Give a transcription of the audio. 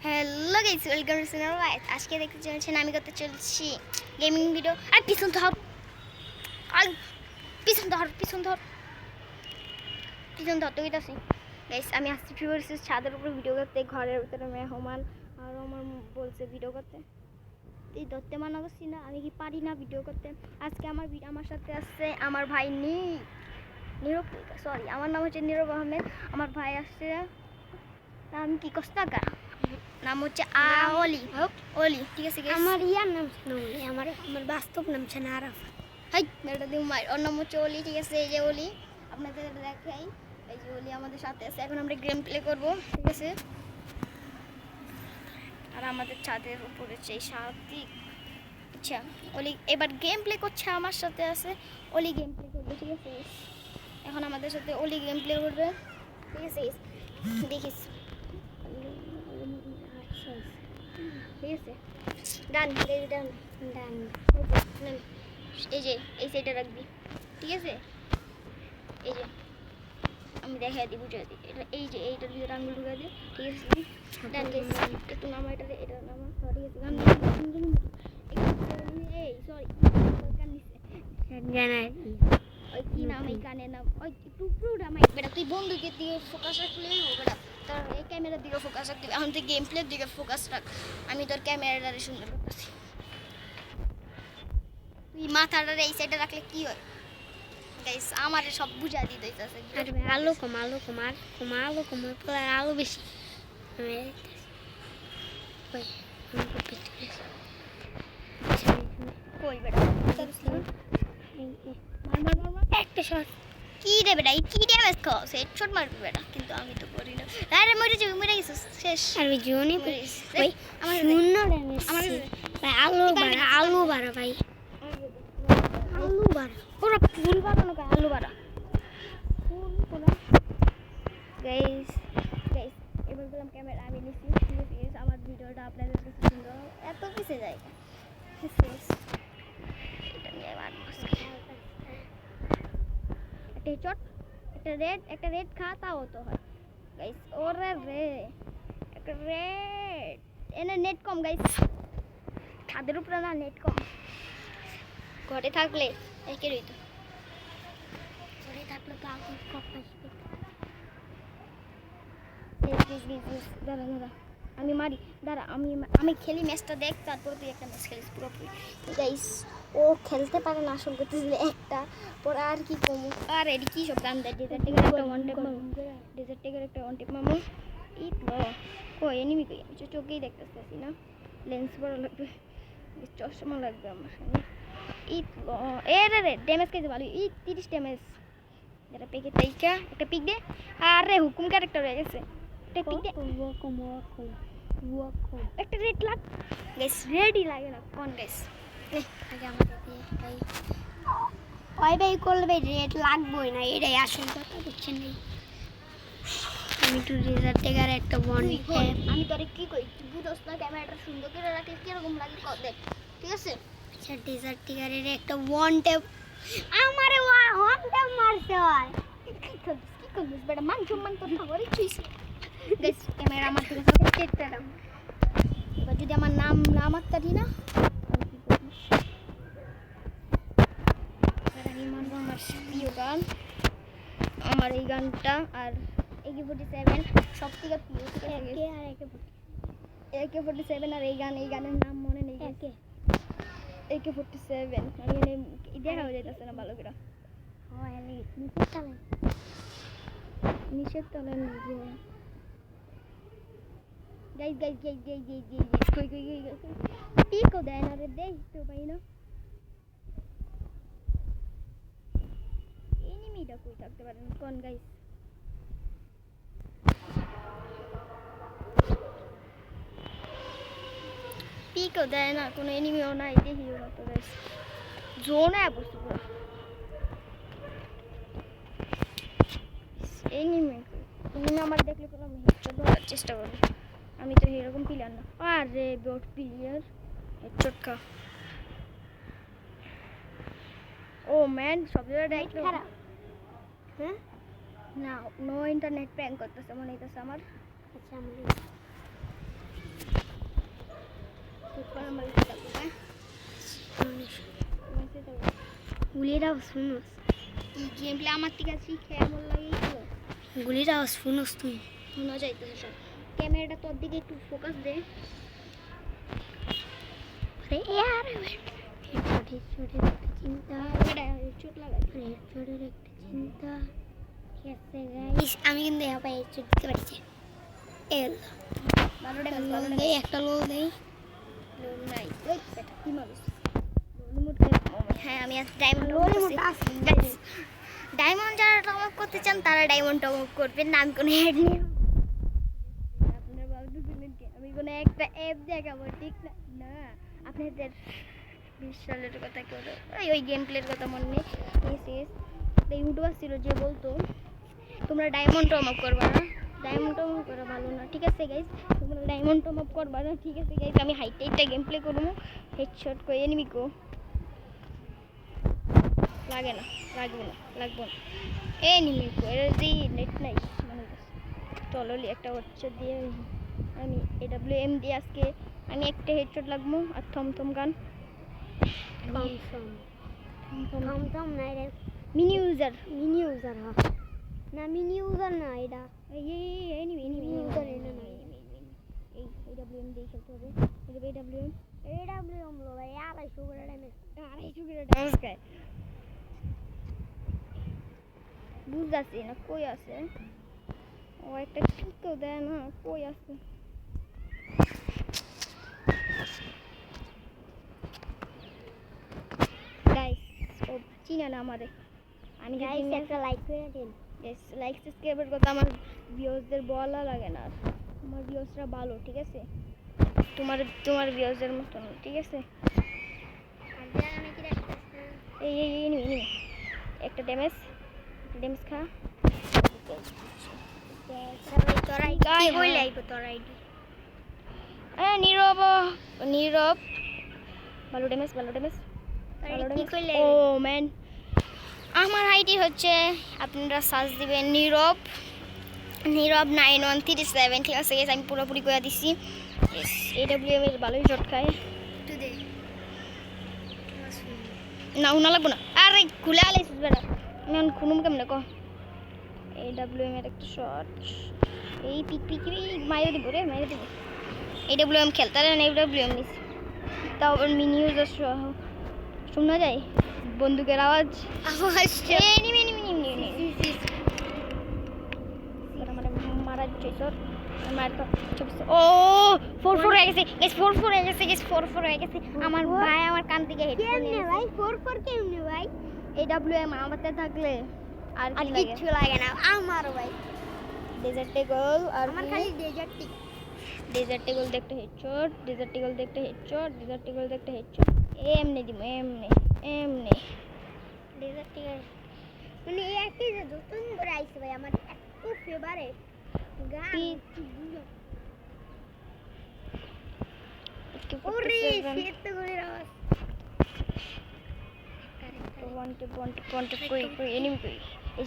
Hello guys, welcome to cinema guys. আজকে দেখতে চলছেন আমি করতে চলছি গেমিং ভিডিও। আর পিছন ধর, আর পিছন ধর, তুই তো আসি গাইস। আমি আসছি ফিভার্সের ছাদের উপর ভিডিও করতে। ঘরের ভিতরে মেহমান আর আমার বলছে ভিডিও করতে, এই ধরতে মানা করছি না, আমি কি পারি না ভিডিও করতে। আজকে আমার সাথে আসছে আমার ভাই নীরব, সরি আমার নাম হচ্ছে নীরব আহমেদ। আমার ভাই আসছে, নাম কি কস্তাকা, নাম হচ্ছে অলি। ঠিক আছে গাইস, আমার ইয়ার নাম নলি, আমার বাস্তব নাম ছিল আরাফাত। হাই মেয়েটা দিও মাই, ওর নাম হচ্ছে অলি। ঠিক আছে, এই যে অলি, আপনাদের দেখাই। এই যে অলি আমাদের সাথে আছে। এখন আমরা গেম প্লে করবো, ঠিক আছে। আর আমাদের ছাদের উপরে সেই সাত্বিক, আচ্ছা অলি এবার গেম প্লে করছে, আমার সাথে আছে অলি, গেম প্লে করবে। ঠিক আছে, এখন আমাদের সাথে অলি গেম প্লে করবে। ঠিক আছে, দেখিস, ঠিক আছে। ডান ডান ডান। এই যে এই সাইডে রাখবি, ঠিক আছে। এই যে আমি দেখাই দিই, বুঝাই দিই। এটা এই যে এইটার ভিতরে আঙুল ঢুকা দিই, ঠিক আছে। ডান গাইস, একটু নামা, এটা নামা, ঠিক আছে। এই সরি, কান নিছে, জানাই ওই কি নাম, এই কানে নাম, ওই টুকরোটা মাইক। বেটা তুই বন্দুকের দিকে ফোকাস রাখলেই হবে, বেটা তোর এই ক্যামেরার দিকে ফোকাস রাখতে হবে। এখন তুই গেম প্লের দিকে ফোকাস রাখ, আমি তোর ক্যামেরাটারে সুন্দর করতেছি। তুই মাথাটা এই সাইডে রাখলে কি হয় গাইস, আমারে সব বুঝা দিতে হইতাছে। আর আলু কম পরে আলু বেশি। কই বেটা মার একটা শট কি রে বেটা, কি ড্যামেজ খাওয়া হেডশট মারবি বেটা, কিন্তু আমি তো করি না। আরে মরে গেছিস, শেষ। আর ওই জোনে ওই আমার শূন্য ড্যামেজ। আমার ভাই আলু বাড়া ভাই, আলু বাড়া পুরো ফুল বানানো কা আলু বাড়া ফুল গাইস। এবার বললাম ক্যামেরা আমি নিচ্ছি, ঠিক আছে। আমার ভিডিওটা আপনাদের কাছে সুন্দর এত পিছে যায়, এটা নিয়ে আবার একটা চট, একটা রেড খা, তাও তো হয় গাইস। ওরে রে, একটা রেড, এনে নেট কম গাইস, ছাদের উপরে না নেট কম। ঘরে থাকলে একে রইত, ঘরে থাকলে তো আগুন কপ আসবে। দাঁড়া আমি মারি, দাঁড়া আমি খেলি ম্যাচটা দেখ, তারপর তুই একটা ম্যাচ খেলিস পুরোপুরি গাইস। ও খেলতে পারে না আসল করতে দিলে একটা, পর আর কি কমু। আর এটি কি সব গান দেয়, ডেজার্ট টেকার একটা ওয়ান টেপ মামু, ইট ল কই এনিমি কই, আমি চোখেই দেখতেছি না, লেন্স বড় লাগবে, চশমা লাগবে আমার। ইট ল এ রে ড্যামেজ খাইতে ভালো, 30 ড্যামেজ। যেটা পেকে তাইকা একটা পিক দে। আরে হুকুম ক্যারেক্টার হয়ে গেছে, একটা পিক দে। একটা রেড লাগ গাইস, রেডই লাগে না কোন গাইস। আগে আমাদের দিয়ে ভাই ওইটাই করলে রেট লাগবেই না, এটাই আসল কথা, বুঝছেন? আমি একটু রেজার টেকার একটা বন, আমি তোরে কি কই, বুঝোস না ক্যামেরাটা সুন্দর করে রাখলে কিরকম লাগে দেখ, ঠিক আছে। আচ্ছা ডেজার্ট টিগারের একটা ওয়ান ট্যাপ আমারে ওয়ান ট্যাপ মারছে হয়। কি করছিস বেটা, মান সম্মান তোর খবরই ছুঁইছে গাইস। ক্যামেরা আমার থেকে সব চেকটা দাও। এবার যদি আমার নাম না মারতারি না, আমি মানবো আমার প্রিয় গান, আমার এই গানটা আর AK-47 সব থেকে প্রিয়। AK-47 আর এই গানের নাম মনে নেই। AK-47 আমি দেখা হয়ে যাইতেছে না ভালো করে, নিষেধ তলায় নিজে গাইস কই টিকো দেয় না রে, দেই তো পাই না। এনিমিটা কই থাকতে পারেন কোন গাইস, পিকও দেয় না, কোনো এনিমিও নাই, দেখিও না তো গাইস। জোনে বসে পুরো এনিমি, তুমি আমার দেখলে পুরো আমি হেডশট মারার চেষ্টা করবো। আমি তো এরকম প্লেয়ার না। আরে বট প্লেয়ার, হেডশট খা। ও ম্যান সব জায়গায় খারাপ। হ্যাঁ না, নো ইন্টারনেট প্র্যাঙ্ক করতেছে মনে হইতেছে আমার। আচ্ছা আমি গুলির আওয়াজ শুনোস এই গেম প্লে আমার থেকে শিখে এমন লাগে গুলির আওয়াজ শুনোস তুই শোনা যাইতেছে সব ক্যামেরাটা তোর দিকে একটু ফোকাস দে আরে यार হেডশটের একটা চিন্তা চোট লাগাই হেডশটের একটা চিন্তা কেসে গাইস আমি কিন্তু একা হেডশট দিতে পারছি এল ভালো লোল দেই একটা লোল দেই লোন নাই ওই বেটা কি মানুষ হ্যাঁ আমি আজ ডায়মন্ড ডায়মন্ড যারা টপ আপ করতে চান তারা ডায়মন্ড টপ আপ করবেন না আমি কোনো অ্যাড নিয়ে আপনারা ভাবতেছিলেন কি আমি কোনো একটা অ্যাপ দেখাবো ঠিক না না আপনাদের 20 সালের কথা কেউ ওই গেম প্লের কথা মনে নেই ইউটিউবার ছিল যে বলতো তোমরা ডায়মন্ড টপ আপ করবা না ডায়মন্ড টপ আপ করা ভালো না ঠিক আছে গাইস তোমরা ডায়মন্ড টপ আপ করবা না ঠিক আছে গাইস আমি হাইটাইটটা গেম প্লে করবো হেডশট করে এনিমি কো লাগে না লাগবে না এনিমি কো এর যে নেট নাই মানে টললি একটা হচ্ছে দিয়ে আমি AWM দিয়ে আজকে আমি একটা হেডশট লাগবো আর থমথম গান থমথম না রে মিনি ইউজার হ্যাঁ না মিনি ইউজার না এটা এই এনিমি ইউজার এটা না এই AWM দিয়ে খেলতে হবে AWM AWM লো ভাই 250 করে ড্যামেজ 250 করে ড্যামেজ খায় বুঝতেছি না কই আছে ও একটা টিকো দেয় না কই আছে গাইস ও চিনা না আমারে আমি গাইস একটা লাইক করে দেন গাইস লাইক সাবস্ক্রাইবার কথা আমার ভিউয়ারদের বলা লাগে না আমার ভিউয়ার্সরা ভালো ঠিক আছে তোমার ভিউয়ারদের মত না ঠিক আছে আর যারা নাকি রাখতেছে এই নিবি একটা ড্যামেজ খা সবাই তোরাই কি কইলে আইবো তোরাই নীরব ভালো ড্যামেজ কি কইলে ও ম্যান আমার আইডি হচ্ছে আপনারা সার্চ দিবেন নীরব 9137 ঠিক আছে আমি পুরোপুরি করে দিছি AWM এর ভালোই শট খায় তুই দে না উনা লাগবো না আরে খুলে আলাইছিস বেটা আমি খুনুম কেমনে ক AWM এর একটা শট এই পিক মাইরে দিব AWM খেলতে না AWM নিস তাও মিনি ইউজার শোনা যায় বন্দুকের আওয়াজ এনিমি মানে মারা যাচ্ছে ও 4 হয়ে গেছে গাইস 4 হয়ে গেছে আমার ভাই আমার কান থেকে হেডফোন কেমনে ভাই 4 কেমনে ভাই AWM আমাতে থাকলে আর আর কিছু লাগে না আমার ভাই ডেজার্ট গোল আর আমার খালি ডেজার্ট গোল দেখতে হেডশট এমনি দিব এমনি ডেজার্ট মানে এই একই যে নতুন করে আইছে ভাই আমার এত ফেভারিট গান ওরে শীত করে আওয়াজ want to কই এনিমি কই এই